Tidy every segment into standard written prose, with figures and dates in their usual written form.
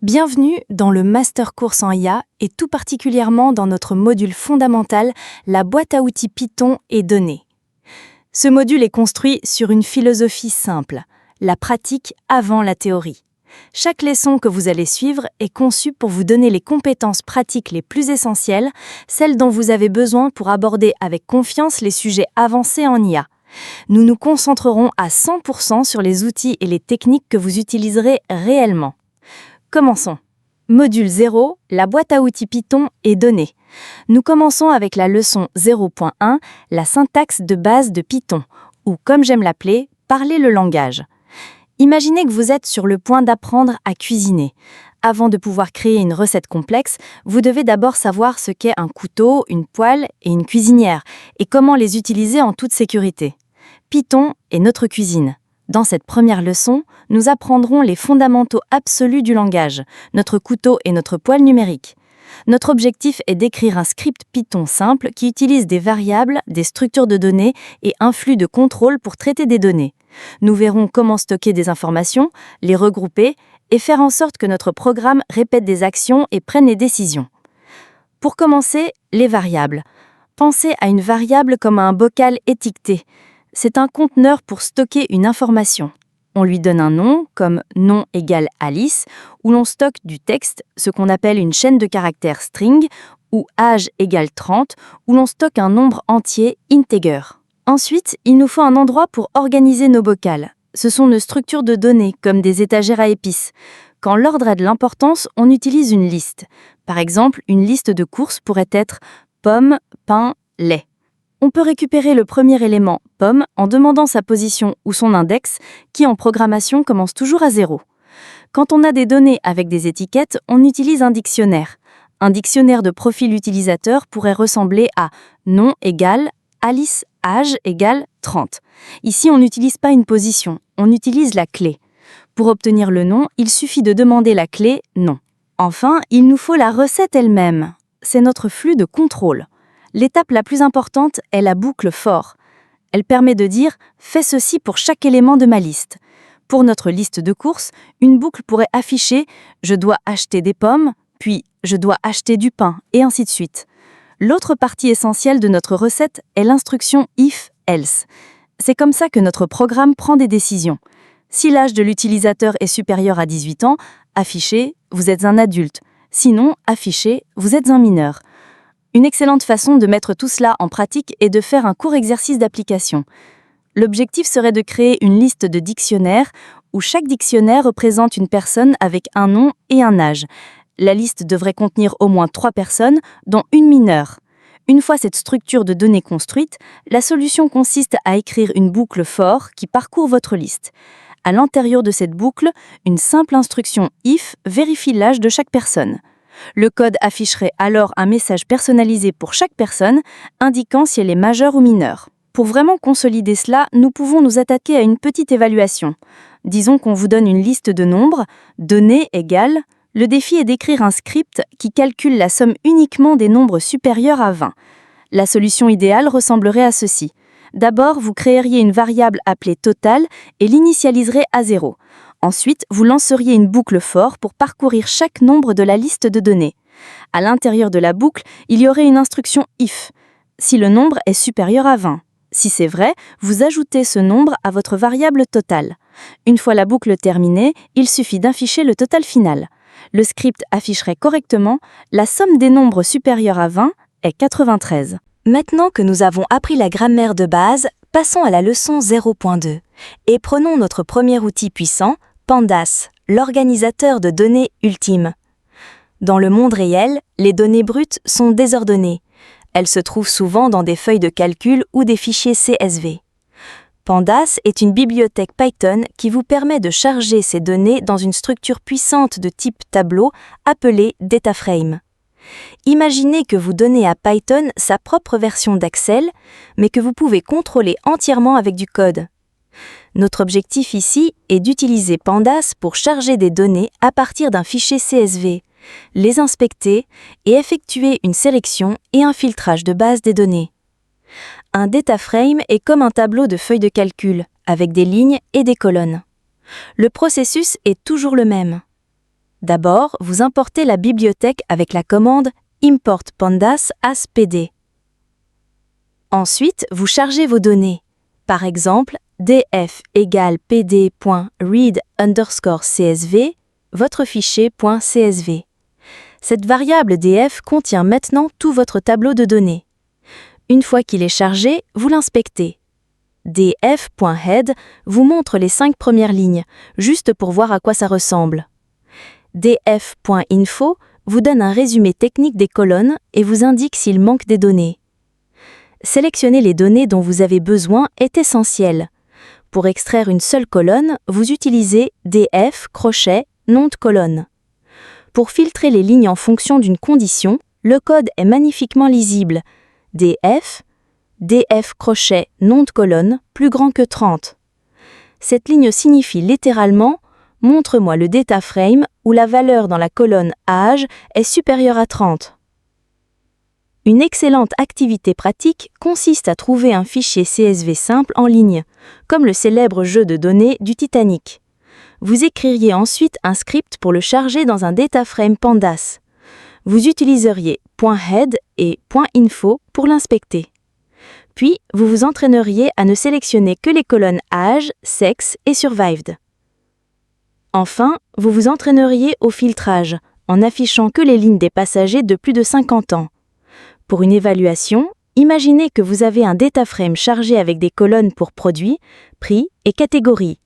Bienvenue dans le Master Course en IA et tout particulièrement dans notre module fondamental, la boîte à outils Python et données. Ce module est construit sur une philosophie simple, la pratique avant la théorie. Chaque leçon que vous allez suivre est conçue pour vous donner les compétences pratiques les plus essentielles, celles dont vous avez besoin pour aborder avec confiance les sujets avancés en IA. Nous nous concentrerons à 100% sur les outils et les techniques que vous utiliserez réellement. Commençons. Module 0, la boîte à outils Python et données. Nous commençons avec la leçon 0.1, la syntaxe de base de Python, ou comme j'aime l'appeler, parler le langage. Imaginez que vous êtes sur le point d'apprendre à cuisiner. Avant de pouvoir créer une recette complexe, vous devez d'abord savoir ce qu'est un couteau, une poêle et une cuisinière, et comment les utiliser en toute sécurité. Python est notre cuisine. Dans cette première leçon, nous apprendrons les fondamentaux absolus du langage, notre couteau et notre poêle numérique. Notre objectif est d'écrire un script Python simple qui utilise des variables, des structures de données et un flux de contrôle pour traiter des données. Nous verrons comment stocker des informations, les regrouper et faire en sorte que notre programme répète des actions et prenne des décisions. Pour commencer, les variables. Pensez à une variable comme à un bocal étiqueté. C'est un conteneur pour stocker une information. On lui donne un nom, comme nom égale Alice, où l'on stocke du texte, ce qu'on appelle une chaîne de caractères string, ou âge égale 30, où l'on stocke un nombre entier, integer. Ensuite, il nous faut un endroit pour organiser nos bocals. Ce sont nos structures de données, comme des étagères à épices. Quand l'ordre a de l'importance, on utilise une liste. Par exemple, une liste de courses pourrait être pommes, pain, lait. On peut récupérer le premier élément, pomme, en demandant sa position ou son index, qui en programmation commence toujours à 0. Quand on a des données avec des étiquettes, on utilise un dictionnaire. Un dictionnaire de profil utilisateur pourrait ressembler à nom égale Alice, âge égale 30. Ici, on n'utilise pas une position, on utilise la clé. Pour obtenir le nom, il suffit de demander la clé nom. Enfin, il nous faut la recette elle-même. C'est notre flux de contrôle. L'étape la plus importante est la boucle for. Elle permet de dire « fais ceci pour chaque élément de ma liste ». Pour notre liste de courses, une boucle pourrait afficher « je dois acheter des pommes », puis « je dois acheter du pain » et ainsi de suite. L'autre partie essentielle de notre recette est l'instruction « if-else ». C'est comme ça que notre programme prend des décisions. Si l'âge de l'utilisateur est supérieur à 18 ans, affichez « vous êtes un adulte ». Sinon, affichez « vous êtes un mineur ». Une excellente façon de mettre tout cela en pratique est de faire un court exercice d'application. L'objectif serait de créer une liste de dictionnaires où chaque dictionnaire représente une personne avec un nom et un âge. La liste devrait contenir au moins 3 personnes, dont une mineure. Une fois cette structure de données construite, la solution consiste à écrire une boucle for qui parcourt votre liste. À l'intérieur de cette boucle, une simple instruction if vérifie l'âge de chaque personne. Le code afficherait alors un message personnalisé pour chaque personne, indiquant si elle est majeure ou mineure. Pour vraiment consolider cela, nous pouvons nous attaquer à une petite évaluation. Disons qu'on vous donne une liste de nombres, données égale. Le défi est d'écrire un script qui calcule la somme uniquement des nombres supérieurs à 20. La solution idéale ressemblerait à ceci. D'abord, vous créeriez une variable appelée total et l'initialiserez à 0. Ensuite, vous lanceriez une boucle for pour parcourir chaque nombre de la liste de données. À l'intérieur de la boucle, il y aurait une instruction if, si le nombre est supérieur à 20. Si c'est vrai, vous ajoutez ce nombre à votre variable total. Une fois la boucle terminée, il suffit d'afficher le total final. Le script afficherait correctement la somme des nombres supérieurs à 20 est 93. Maintenant que nous avons appris la grammaire de base, passons à la leçon 0.2 et prenons notre premier outil puissant, Pandas, l'organisateur de données ultime. Dans le monde réel, les données brutes sont désordonnées. Elles se trouvent souvent dans des feuilles de calcul ou des fichiers CSV. Pandas est une bibliothèque Python qui vous permet de charger ces données dans une structure puissante de type tableau appelée DataFrame. Imaginez que vous donnez à Python sa propre version d'Excel, mais que vous pouvez contrôler entièrement avec du code. Notre objectif ici est d'utiliser Pandas pour charger des données à partir d'un fichier CSV, les inspecter et effectuer une sélection et un filtrage de base des données. Un DataFrame est comme un tableau de feuilles de calcul, avec des lignes et des colonnes. Le processus est toujours le même. D'abord, vous importez la bibliothèque avec la commande import pandas as pd. Ensuite, vous chargez vos données. Par exemple, df égale pd.read_csv, votre fichier .csv. Cette variable df contient maintenant tout votre tableau de données. Une fois qu'il est chargé, vous l'inspectez. df.head vous montre les 5 premières lignes, juste pour voir à quoi ça ressemble. df.info vous donne un résumé technique des colonnes et vous indique s'il manque des données. Sélectionner les données dont vous avez besoin est essentiel. Pour extraire une seule colonne, vous utilisez df nom de colonne. Pour filtrer les lignes en fonction d'une condition, le code est magnifiquement lisible. df nom de colonne plus grand que 30. Cette ligne signifie littéralement « Montre-moi le data frame où la valeur dans la colonne âge est supérieure à 30 ». Une excellente activité pratique consiste à trouver un fichier CSV simple en ligne, comme le célèbre jeu de données du Titanic. Vous écririez ensuite un script pour le charger dans un data frame pandas. Vous utiliseriez .head et .info pour l'inspecter. Puis, vous vous entraîneriez à ne sélectionner que les colonnes âge, sexe et survived. Enfin, vous vous entraîneriez au filtrage, en affichant que les lignes des passagers de plus de 50 ans. Pour une évaluation, imaginez que vous avez un data frame chargé avec des colonnes pour produits, prix et catégories.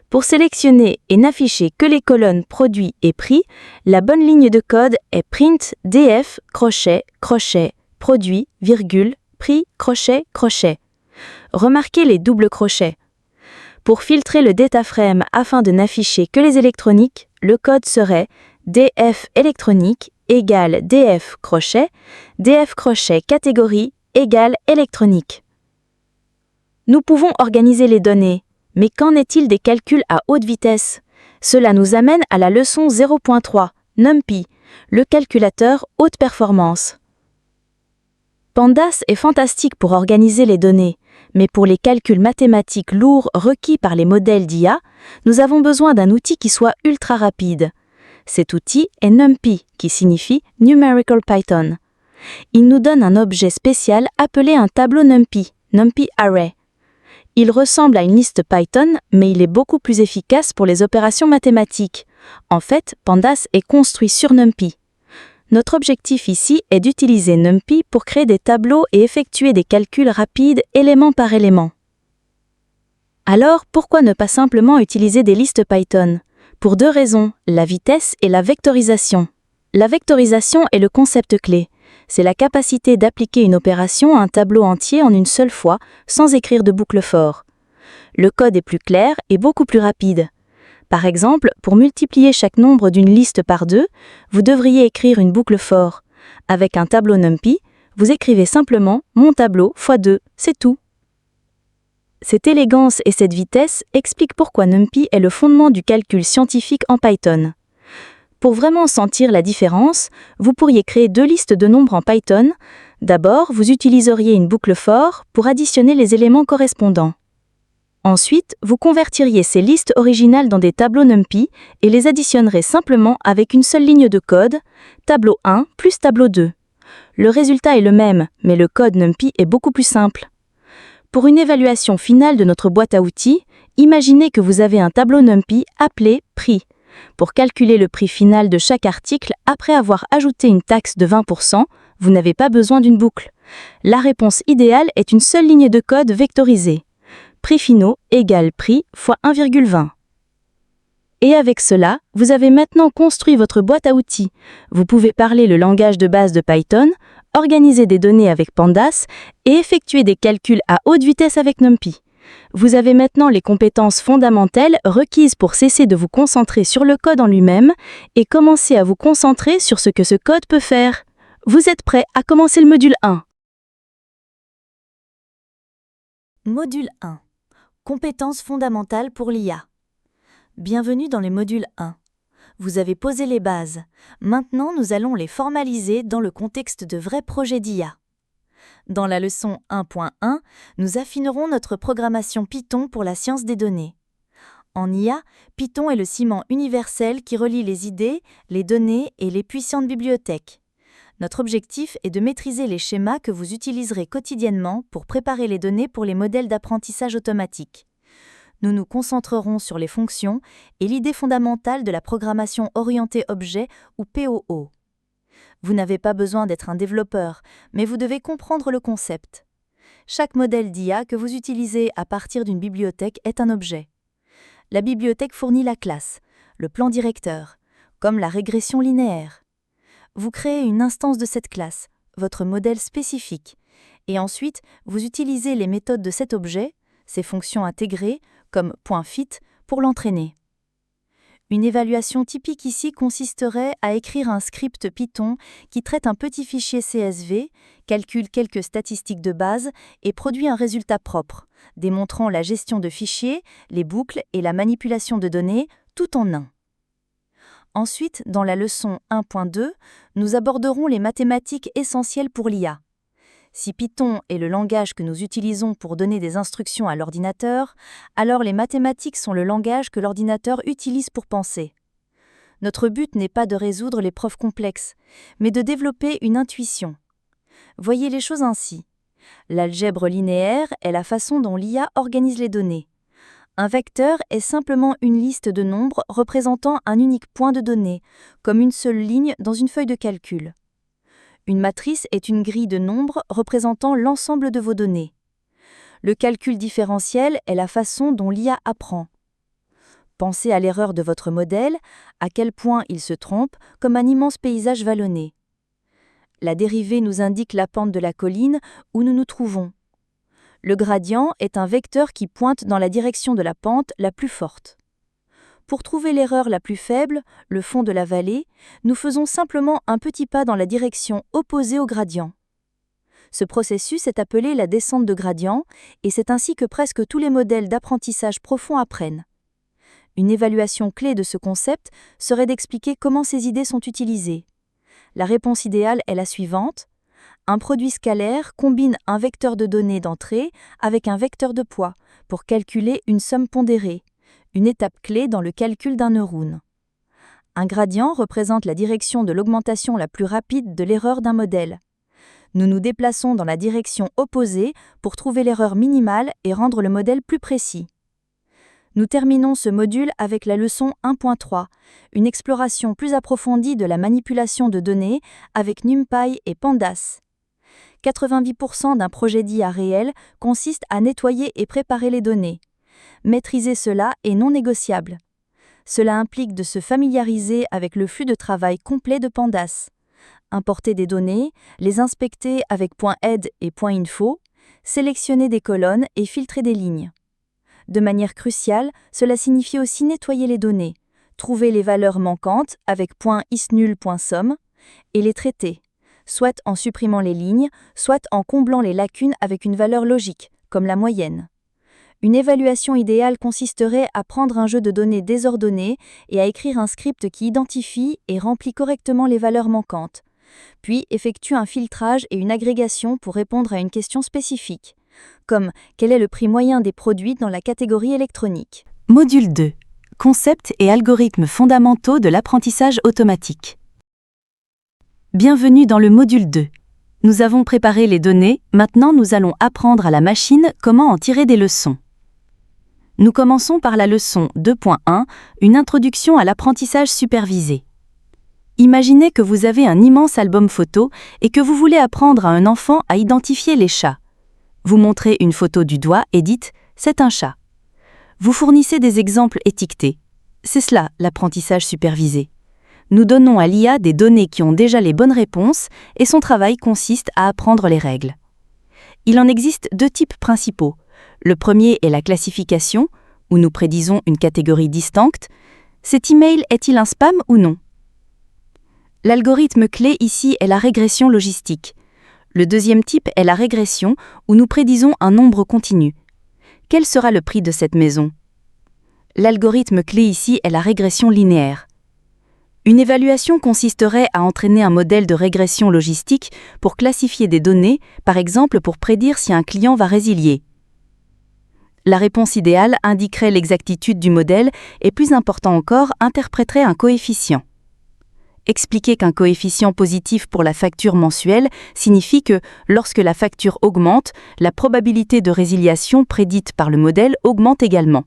Pour sélectionner et n'afficher que les colonnes produits et prix, la bonne ligne de code est print df produit, prix, crochet. Remarquez les doubles crochets. Pour filtrer le data frame afin de n'afficher que les électroniques, le code serait df électronique égale df catégorie égale électronique. Nous pouvons organiser les données, mais qu'en est-il des calculs à haute vitesse? Cela nous amène à la leçon 0.3, NumPy, le calculateur haute performance. Pandas est fantastique pour organiser les données, mais pour les calculs mathématiques lourds requis par les modèles d'IA, nous avons besoin d'un outil qui soit ultra rapide. Cet outil est NumPy, qui signifie Numerical Python. Il nous donne un objet spécial appelé un tableau NumPy, NumPy Array. Il ressemble à une liste Python, mais il est beaucoup plus efficace pour les opérations mathématiques. En fait, Pandas est construit sur NumPy. Notre objectif ici est d'utiliser NumPy pour créer des tableaux et effectuer des calculs rapides élément par élément. Alors, pourquoi ne pas simplement utiliser des listes Python? Pour 2 raisons, la vitesse et la vectorisation. La vectorisation est le concept clé. C'est la capacité d'appliquer une opération à un tableau entier en une seule fois, sans écrire de boucle for. Le code est plus clair et beaucoup plus rapide. Par exemple, pour multiplier chaque nombre d'une liste par 2, vous devriez écrire une boucle for. Avec un tableau NumPy, vous écrivez simplement « mon tableau x 2 », c'est tout. Cette élégance et cette vitesse expliquent pourquoi NumPy est le fondement du calcul scientifique en Python. Pour vraiment sentir la différence, vous pourriez créer 2 listes de nombres en Python. D'abord, vous utiliseriez une boucle for pour additionner les éléments correspondants. Ensuite, vous convertiriez ces listes originales dans des tableaux NumPy et les additionnerez simplement avec une seule ligne de code, tableau 1 plus tableau 2. Le résultat est le même, mais le code NumPy est beaucoup plus simple. Pour une évaluation finale de notre boîte à outils, imaginez que vous avez un tableau NumPy appelé prix. Pour calculer le prix final de chaque article après avoir ajouté une taxe de 20%, vous n'avez pas besoin d'une boucle. La réponse idéale est une seule ligne de code vectorisée. Prix finaux égale prix fois 1,20. Et avec cela, vous avez maintenant construit votre boîte à outils. Vous pouvez parler le langage de base de Python, organiser des données avec Pandas et effectuer des calculs à haute vitesse avec NumPy. Vous avez maintenant les compétences fondamentales requises pour cesser de vous concentrer sur le code en lui-même et commencer à vous concentrer sur ce que ce code peut faire. Vous êtes prêts à commencer le module 1. Module 1. Compétences fondamentales pour l'IA. Bienvenue dans le module 1. Vous avez posé les bases. Maintenant, nous allons les formaliser dans le contexte de vrais projets d'IA. Dans la leçon 1.1, nous affinerons notre programmation Python pour la science des données. En IA, Python est le ciment universel qui relie les idées, les données et les puissantes bibliothèques. Notre objectif est de maîtriser les schémas que vous utiliserez quotidiennement pour préparer les données pour les modèles d'apprentissage automatique. Nous nous concentrerons sur les fonctions et l'idée fondamentale de la programmation orientée objet ou POO. Vous n'avez pas besoin d'être un développeur, mais vous devez comprendre le concept. Chaque modèle d'IA que vous utilisez à partir d'une bibliothèque est un objet. La bibliothèque fournit la classe, le plan directeur, comme la régression linéaire. Vous créez une instance de cette classe, votre modèle spécifique, et ensuite vous utilisez les méthodes de cet objet, ses fonctions intégrées, comme .fit, pour l'entraîner. Une évaluation typique ici consisterait à écrire un script Python qui traite un petit fichier CSV, calcule quelques statistiques de base et produit un résultat propre, démontrant la gestion de fichiers, les boucles et la manipulation de données, tout en un. Ensuite, dans la leçon 1.2, nous aborderons les mathématiques essentielles pour l'IA. Si Python est le langage que nous utilisons pour donner des instructions à l'ordinateur, alors les mathématiques sont le langage que l'ordinateur utilise pour penser. Notre but n'est pas de résoudre les preuves complexes, mais de développer une intuition. Voyez les choses ainsi. L'algèbre linéaire est la façon dont l'IA organise les données. Un vecteur est simplement une liste de nombres représentant un unique point de données, comme une seule ligne dans une feuille de calcul. Une matrice est une grille de nombres représentant l'ensemble de vos données. Le calcul différentiel est la façon dont l'IA apprend. Pensez à l'erreur de votre modèle, à quel point il se trompe, comme un immense paysage vallonné. La dérivée nous indique la pente de la colline où nous nous trouvons. Le gradient est un vecteur qui pointe dans la direction de la pente la plus forte. Pour trouver l'erreur la plus faible, le fond de la vallée, nous faisons simplement un petit pas dans la direction opposée au gradient. Ce processus est appelé la descente de gradient, et c'est ainsi que presque tous les modèles d'apprentissage profond apprennent. Une évaluation clé de ce concept serait d'expliquer comment ces idées sont utilisées. La réponse idéale est la suivante. Un produit scalaire combine un vecteur de données d'entrée avec un vecteur de poids pour calculer une somme pondérée, une étape clé dans le calcul d'un neurone. Un gradient représente la direction de l'augmentation la plus rapide de l'erreur d'un modèle. Nous nous déplaçons dans la direction opposée pour trouver l'erreur minimale et rendre le modèle plus précis. Nous terminons ce module avec la leçon 1.3, une exploration plus approfondie de la manipulation de données avec NumPy et Pandas. 90% d'un projet d'IA réel consiste à nettoyer et préparer les données. Maîtriser cela est non négociable. Cela implique de se familiariser avec le flux de travail complet de Pandas. Importer des données, les inspecter avec .ed et .info, sélectionner des colonnes et filtrer des lignes. De manière cruciale, cela signifie aussi nettoyer les données, trouver les valeurs manquantes avec .isNull.sum et les traiter, soit en supprimant les lignes, soit en comblant les lacunes avec une valeur logique, comme la moyenne. Une évaluation idéale consisterait à prendre un jeu de données désordonné et à écrire un script qui identifie et remplit correctement les valeurs manquantes, puis effectue un filtrage et une agrégation pour répondre à une question spécifique, comme quel est le prix moyen des produits dans la catégorie électronique. Module 2. Concepts et algorithmes fondamentaux de l'apprentissage automatique. Bienvenue dans le module 2. Nous avons préparé les données, maintenant nous allons apprendre à la machine comment en tirer des leçons. Nous commençons par la leçon 2.1, une introduction à l'apprentissage supervisé. Imaginez que vous avez un immense album photo et que vous voulez apprendre à un enfant à identifier les chats. Vous montrez une photo du doigt et dites « c'est un chat ». Vous fournissez des exemples étiquetés. C'est cela l'apprentissage supervisé. Nous donnons à l'IA des données qui ont déjà les bonnes réponses et son travail consiste à apprendre les règles. Il en existe deux types principaux. Le premier est la classification, où nous prédisons une catégorie distincte. Cet email est-il un spam ou non? L'algorithme clé ici est la régression logistique. Le deuxième type est la régression, où nous prédisons un nombre continu. Quel sera le prix de cette maison? L'algorithme clé ici est la régression linéaire. Une évaluation consisterait à entraîner un modèle de régression logistique pour classifier des données, par exemple pour prédire si un client va résilier. La réponse idéale indiquerait l'exactitude du modèle et, plus important encore, interpréterait un coefficient. Expliquer qu'un coefficient positif pour la facture mensuelle signifie que, lorsque la facture augmente, la probabilité de résiliation prédite par le modèle augmente également.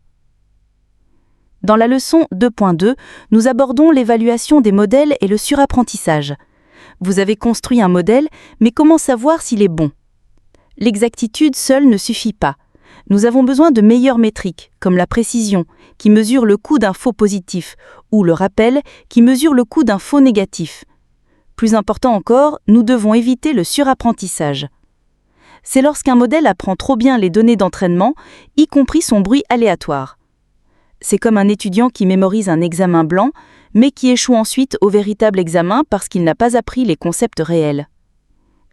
Dans la leçon 2.2, nous abordons l'évaluation des modèles et le surapprentissage. Vous avez construit un modèle, mais comment savoir s'il est bon ? L'exactitude seule ne suffit pas. Nous avons besoin de meilleures métriques, comme la précision, qui mesure le coût d'un faux positif, ou le rappel, qui mesure le coût d'un faux négatif. Plus important encore, nous devons éviter le surapprentissage. C'est lorsqu'un modèle apprend trop bien les données d'entraînement, y compris son bruit aléatoire. C'est comme un étudiant qui mémorise un examen blanc, mais qui échoue ensuite au véritable examen parce qu'il n'a pas appris les concepts réels.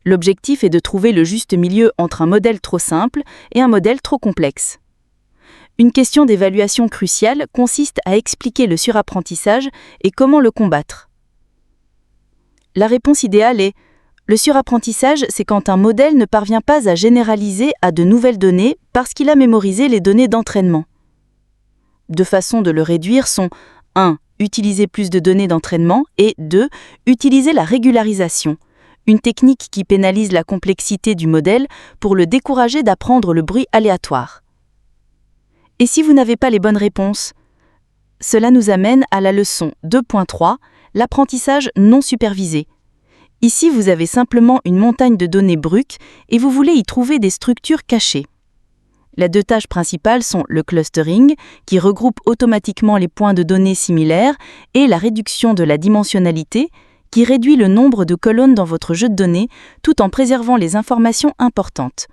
L'objectif est de trouver le juste milieu entre un modèle trop simple et un modèle trop complexe. Une question d'évaluation cruciale consiste à expliquer le surapprentissage et comment le combattre. La réponse idéale est: le surapprentissage, c'est quand un modèle ne parvient pas à généraliser à de nouvelles données parce qu'il a mémorisé les données d'entraînement. Deux façons de le réduire sont 1. Utiliser plus de données d'entraînement et 2. Utiliser la régularisation, une technique qui pénalise la complexité du modèle pour le décourager d'apprendre le bruit aléatoire. Et si vous n'avez pas les bonnes réponses ? Cela nous amène à la leçon 2.3, l'apprentissage non supervisé. Ici, vous avez simplement une montagne de données brutes et vous voulez y trouver des structures cachées. Les deux tâches principales sont le clustering, qui regroupe automatiquement les points de données similaires, et la réduction de la dimensionnalité, qui réduit le nombre de colonnes dans votre jeu de données tout en préservant les informations importantes.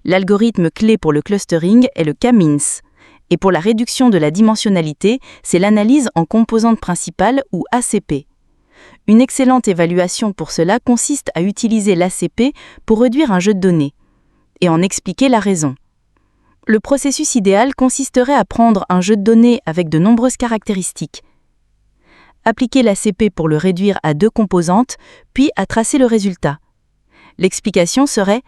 L'algorithme clé pour le clustering est le K-means, et pour la réduction de la dimensionnalité, c'est l'analyse en composantes principales ou ACP. Une excellente évaluation pour cela consiste à utiliser l'ACP pour réduire un jeu de données, et en expliquer la raison. Le processus idéal consisterait à prendre un jeu de données avec de nombreuses caractéristiques, appliquer l'ACP pour le réduire à 2 composantes, puis à tracer le résultat. L'explication serait: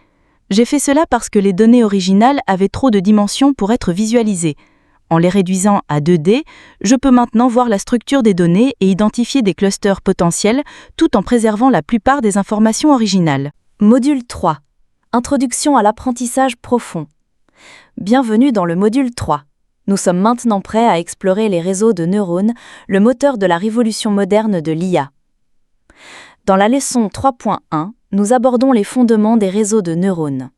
j'ai fait cela parce que les données originales avaient trop de dimensions pour être visualisées. En les réduisant à 2D, je peux maintenant voir la structure des données et identifier des clusters potentiels tout en préservant la plupart des informations originales. Module 3. Introduction à l'apprentissage profond. Bienvenue dans le module 3. Nous sommes maintenant prêts à explorer les réseaux de neurones, le moteur de la révolution moderne de l'IA. Dans la leçon 3.1, nous abordons les fondements des réseaux de neurones.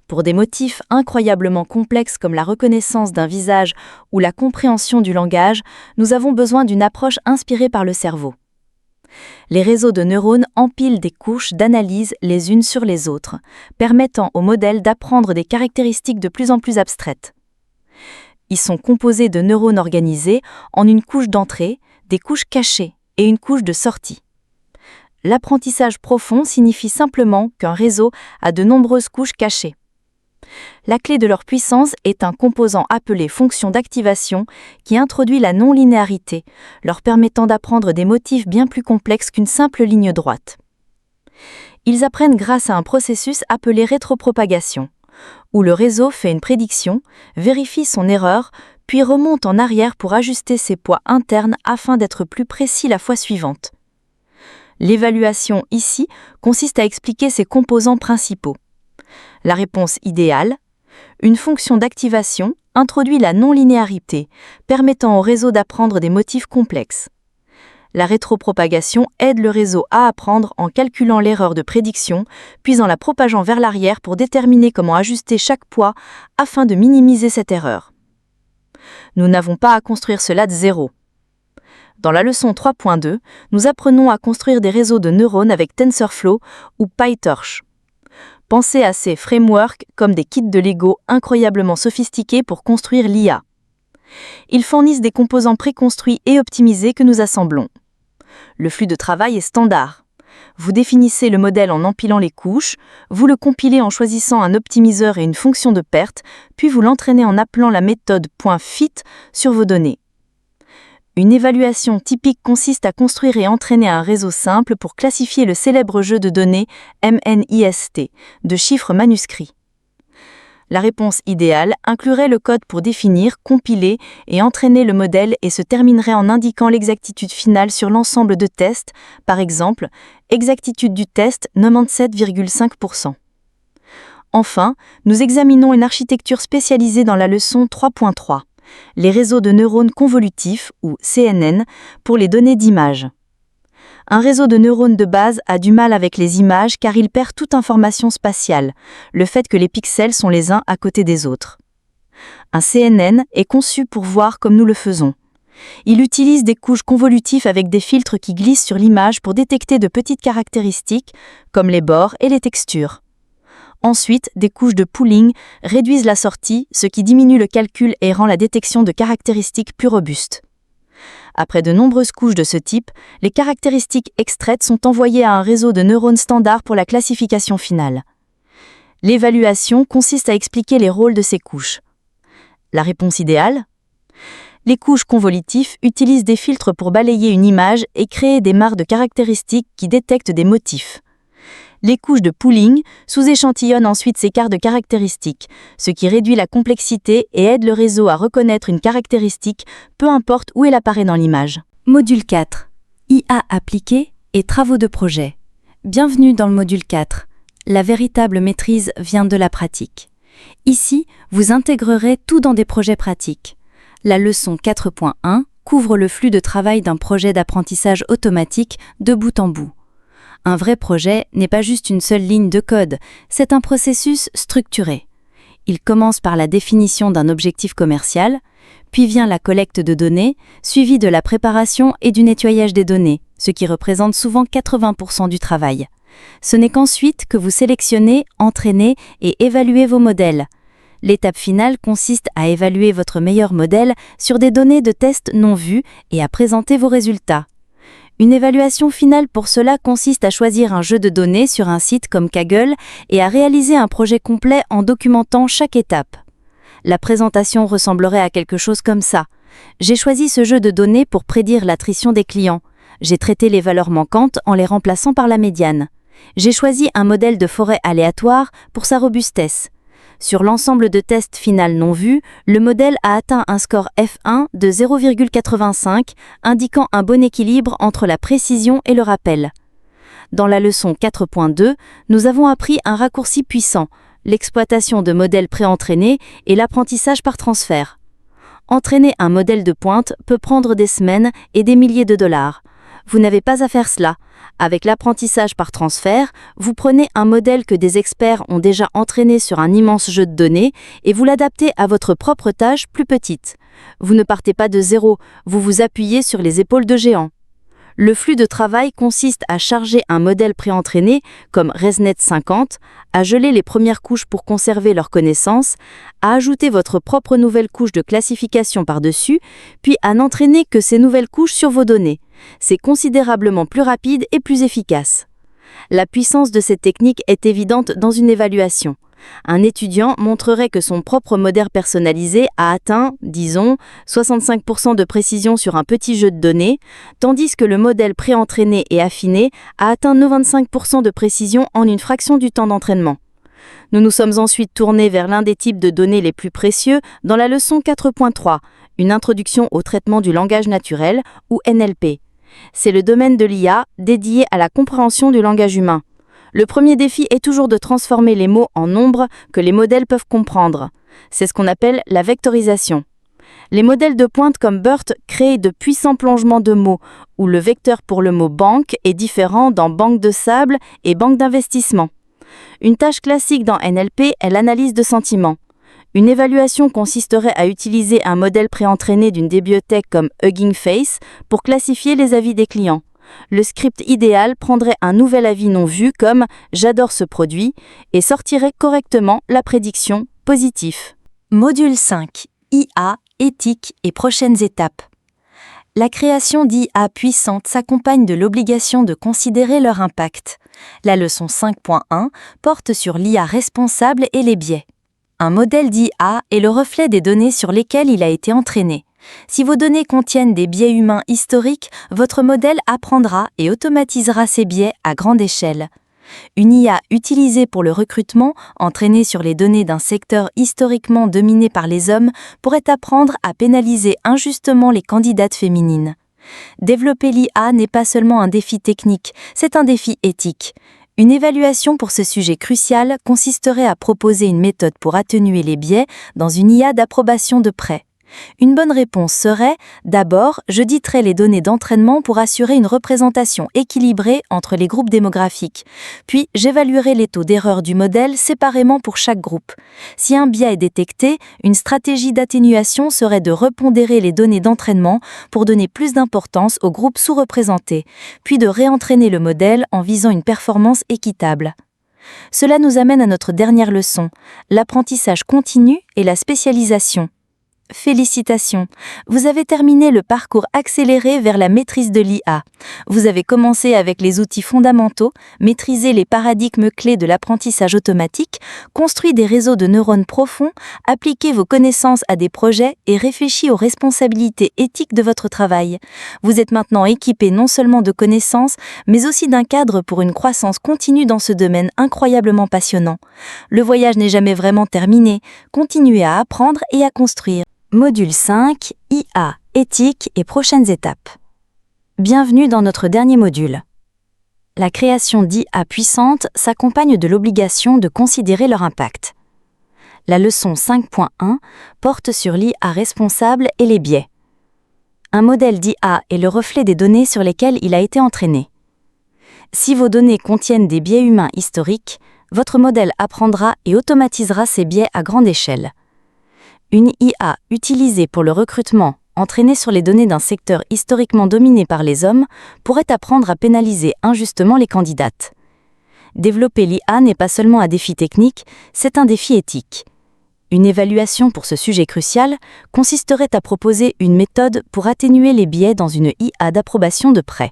Pour des motifs incroyablement complexes comme la reconnaissance d'un visage ou la compréhension du langage, nous avons besoin d'une approche inspirée par le cerveau. Les réseaux de neurones empilent des couches d'analyse les unes sur les autres, permettant au modèle d'apprendre des caractéristiques de plus en plus abstraites. Ils sont composés de neurones organisés en une couche d'entrée, des couches cachées et une couche de sortie. L'apprentissage profond signifie simplement qu'un réseau a de nombreuses couches cachées. La clé de leur puissance est un composant appelé fonction d'activation qui introduit la non-linéarité, leur permettant d'apprendre des motifs bien plus complexes qu'une simple ligne droite. Ils apprennent grâce à un processus appelé rétropropagation, où le réseau fait une prédiction, vérifie son erreur, puis remonte en arrière pour ajuster ses poids internes afin d'être plus précis la fois suivante. L'évaluation ici consiste à expliquer ses composants principaux. La réponse idéale: une fonction d'activation introduit la non-linéarité, permettant au réseau d'apprendre des motifs complexes. La rétropropagation aide le réseau à apprendre en calculant l'erreur de prédiction, puis en la propageant vers l'arrière pour déterminer comment ajuster chaque poids afin de minimiser cette erreur. Nous n'avons pas à construire cela de zéro. Dans la leçon 3.2, nous apprenons à construire des réseaux de neurones avec TensorFlow ou PyTorch. Pensez à ces frameworks comme des kits de Lego incroyablement sophistiqués pour construire l'IA. Ils fournissent des composants préconstruits et optimisés que nous assemblons. Le flux de travail est standard. Vous définissez le modèle en empilant les couches, vous le compilez en choisissant un optimiseur et une fonction de perte, puis vous l'entraînez en appelant la méthode .fit sur vos données. Une évaluation typique consiste à construire et entraîner un réseau simple pour classifier le célèbre jeu de données MNIST, de chiffres manuscrits. La réponse idéale inclurait le code pour définir, compiler et entraîner le modèle et se terminerait en indiquant l'exactitude finale sur l'ensemble de tests, par exemple, exactitude du test 97,5%. Enfin, nous examinons une architecture spécialisée dans la leçon 3.3, les réseaux de neurones convolutifs, ou CNN, pour les données d'image. Un réseau de neurones de base a du mal avec les images car il perd toute information spatiale, le fait que les pixels sont les uns à côté des autres. Un CNN est conçu pour voir comme nous le faisons. Il utilise des couches convolutives avec des filtres qui glissent sur l'image pour détecter de petites caractéristiques, comme les bords et les textures. Ensuite, des couches de pooling réduisent la sortie, ce qui diminue le calcul et rend la détection de caractéristiques plus robuste. Après de nombreuses couches de ce type, les caractéristiques extraites sont envoyées à un réseau de neurones standards pour la classification finale. L'évaluation consiste à expliquer les rôles de ces couches. La réponse idéale ? Les couches convolutives utilisent des filtres pour balayer une image et créer des mares de caractéristiques qui détectent des motifs. Les couches de pooling sous-échantillonnent ensuite ces quarts de caractéristiques, ce qui réduit la complexité et aide le réseau à reconnaître une caractéristique, peu importe où elle apparaît dans l'image. Module 4. IA appliquée et travaux de projet. Bienvenue dans le module 4. La véritable maîtrise vient de la pratique. Ici, vous intégrerez tout dans des projets pratiques. La leçon 4.1 couvre le flux de travail d'un projet d'apprentissage automatique de bout en bout. Un vrai projet n'est pas juste une seule ligne de code, c'est un processus structuré. Il commence par la définition d'un objectif commercial, puis vient la collecte de données, suivie de la préparation et du nettoyage des données, ce qui représente souvent 80% du travail. Ce n'est qu'ensuite que vous sélectionnez, entraînez et évaluez vos modèles. L'étape finale consiste à évaluer votre meilleur modèle sur des données de tests non vues et à présenter vos résultats. Une évaluation finale pour cela consiste à choisir un jeu de données sur un site comme Kaggle et à réaliser un projet complet en documentant chaque étape. La présentation ressemblerait à quelque chose comme ça. J'ai choisi ce jeu de données pour prédire l'attrition des clients. J'ai traité les valeurs manquantes en les remplaçant par la médiane. J'ai choisi un modèle de forêt aléatoire pour sa robustesse. Sur l'ensemble de tests finaux non vus, le modèle a atteint un score F1 de 0,85, indiquant un bon équilibre entre la précision et le rappel. Dans la leçon 4.2, nous avons appris un raccourci puissant, l'exploitation de modèles préentraînés et l'apprentissage par transfert. Entraîner un modèle de pointe peut prendre des semaines et des milliers de dollars. Vous n'avez pas à faire cela. Avec l'apprentissage par transfert, vous prenez un modèle que des experts ont déjà entraîné sur un immense jeu de données et vous l'adaptez à votre propre tâche plus petite. Vous ne partez pas de zéro, vous vous appuyez sur les épaules de géants. Le flux de travail consiste à charger un modèle préentraîné, comme ResNet 50, à geler les premières couches pour conserver leurs connaissances, à ajouter votre propre nouvelle couche de classification par-dessus, puis à n'entraîner que ces nouvelles couches sur vos données. C'est considérablement plus rapide et plus efficace. La puissance de cette technique est évidente dans une évaluation. Un étudiant montrerait que son propre modèle personnalisé a atteint, disons, 65% de précision sur un petit jeu de données, tandis que le modèle préentraîné et affiné a atteint 95% de précision en une fraction du temps d'entraînement. Nous nous sommes ensuite tournés vers l'un des types de données les plus précieux dans la leçon 4.3, une introduction au traitement du langage naturel, ou NLP. C'est le domaine de l'IA dédié à la compréhension du langage humain. Le premier défi est toujours de transformer les mots en nombres que les modèles peuvent comprendre. C'est ce qu'on appelle la vectorisation. Les modèles de pointe comme BERT créent de puissants plongements de mots, où le vecteur pour le mot banque est différent dans banque de sable et banque d'investissement. Une tâche classique dans NLP est l'analyse de sentiments. Une évaluation consisterait à utiliser un modèle préentraîné d'une bibliothèque comme Hugging Face pour classifier les avis des clients. Le script idéal prendrait un nouvel avis non vu comme « j'adore ce produit » et sortirait correctement la prédiction « positif ». Module 5. IA, éthique et prochaines étapes. La création d'IA puissantes s'accompagne de l'obligation de considérer leur impact. La leçon 5.1 porte sur l'IA responsable et les biais. Un modèle d'IA est le reflet des données sur lesquelles il a été entraîné. Si vos données contiennent des biais humains historiques, votre modèle apprendra et automatisera ces biais à grande échelle. Une IA utilisée pour le recrutement, entraînée sur les données d'un secteur historiquement dominé par les hommes, pourrait apprendre à pénaliser injustement les candidates féminines. Développer l'IA n'est pas seulement un défi technique, c'est un défi éthique. Une évaluation pour ce sujet crucial consisterait à proposer une méthode pour atténuer les biais dans une IA d'approbation de prêt. Une bonne réponse serait, d'abord, j'auditerai les données d'entraînement pour assurer une représentation équilibrée entre les groupes démographiques. Puis, j'évaluerai les taux d'erreur du modèle séparément pour chaque groupe. Si un biais est détecté, une stratégie d'atténuation serait de repondérer les données d'entraînement pour donner plus d'importance aux groupes sous-représentés, puis de réentraîner le modèle en visant une performance équitable. Cela nous amène à notre dernière leçon, l'apprentissage continu et la spécialisation. Félicitations, vous avez terminé le parcours accéléré vers la maîtrise de l'IA. Vous avez commencé avec les outils fondamentaux, maîtrisé les paradigmes clés de l'apprentissage automatique, construit des réseaux de neurones profonds, appliqué vos connaissances à des projets et réfléchi aux responsabilités éthiques de votre travail. Vous êtes maintenant équipé non seulement de connaissances, mais aussi d'un cadre pour une croissance continue dans ce domaine incroyablement passionnant. Le voyage n'est jamais vraiment terminé, continuez à apprendre et à construire. Module 5, IA, éthique et prochaines étapes. Bienvenue dans notre dernier module. La création d'IA puissantes s'accompagne de l'obligation de considérer leur impact. La leçon 5.1 porte sur l'IA responsable et les biais. Un modèle d'IA est le reflet des données sur lesquelles il a été entraîné. Si vos données contiennent des biais humains historiques, votre modèle apprendra et automatisera ces biais à grande échelle. Une IA utilisée pour le recrutement, entraînée sur les données d'un secteur historiquement dominé par les hommes, pourrait apprendre à pénaliser injustement les candidates. Développer l'IA n'est pas seulement un défi technique, c'est un défi éthique. Une évaluation pour ce sujet crucial consisterait à proposer une méthode pour atténuer les biais dans une IA d'approbation de prêt.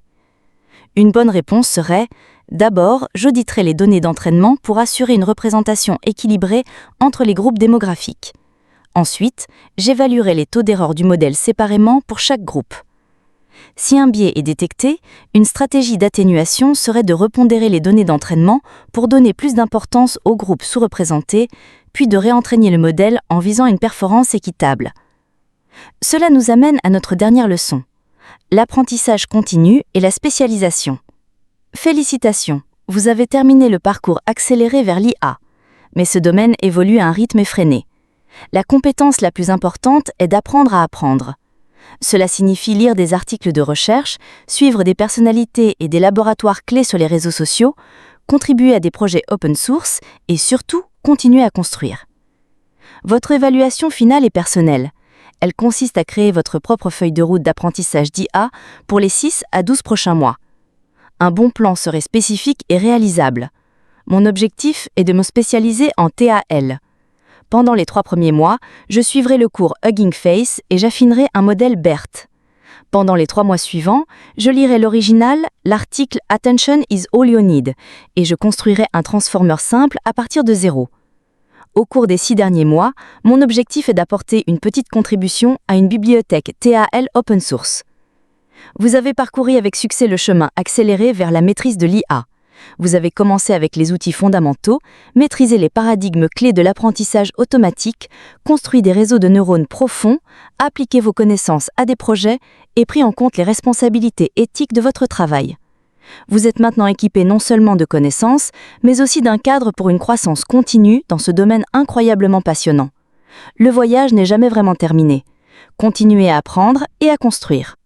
Une bonne réponse serait, d'abord, j'auditerai les données d'entraînement pour assurer une représentation équilibrée entre les groupes démographiques. Ensuite, j'évaluerai les taux d'erreur du modèle séparément pour chaque groupe. Si un biais est détecté, une stratégie d'atténuation serait de repondérer les données d'entraînement pour donner plus d'importance aux groupes sous-représentés, puis de réentraîner le modèle en visant une performance équitable. Cela nous amène à notre dernière leçon, l'apprentissage continu et la spécialisation. Félicitations, vous avez terminé le parcours accéléré vers l'IA, mais ce domaine évolue à un rythme effréné. La compétence la plus importante est d'apprendre à apprendre. Cela signifie lire des articles de recherche, suivre des personnalités et des laboratoires clés sur les réseaux sociaux, contribuer à des projets open source et surtout continuer à construire. Votre évaluation finale est personnelle. Elle consiste à créer votre propre feuille de route d'apprentissage d'IA pour les 6 à 12 prochains mois. Un bon plan serait spécifique et réalisable. Mon objectif est de me spécialiser en TAL. Pendant les 3 premiers mois, je suivrai le cours Hugging Face et j'affinerai un modèle BERT. Pendant les 3 mois suivants, je lirai l'original, l'article Attention is all you need, et je construirai un transformer simple à partir de zéro. Au cours des 6 derniers mois, mon objectif est d'apporter une petite contribution à une bibliothèque TAL open source. Vous avez parcouru avec succès le chemin accéléré vers la maîtrise de l'IA. Vous avez commencé avec les outils fondamentaux, maîtrisé les paradigmes clés de l'apprentissage automatique, construit des réseaux de neurones profonds, appliqué vos connaissances à des projets et pris en compte les responsabilités éthiques de votre travail. Vous êtes maintenant équipé non seulement de connaissances, mais aussi d'un cadre pour une croissance continue dans ce domaine incroyablement passionnant. Le voyage n'est jamais vraiment terminé. Continuez à apprendre et à construire.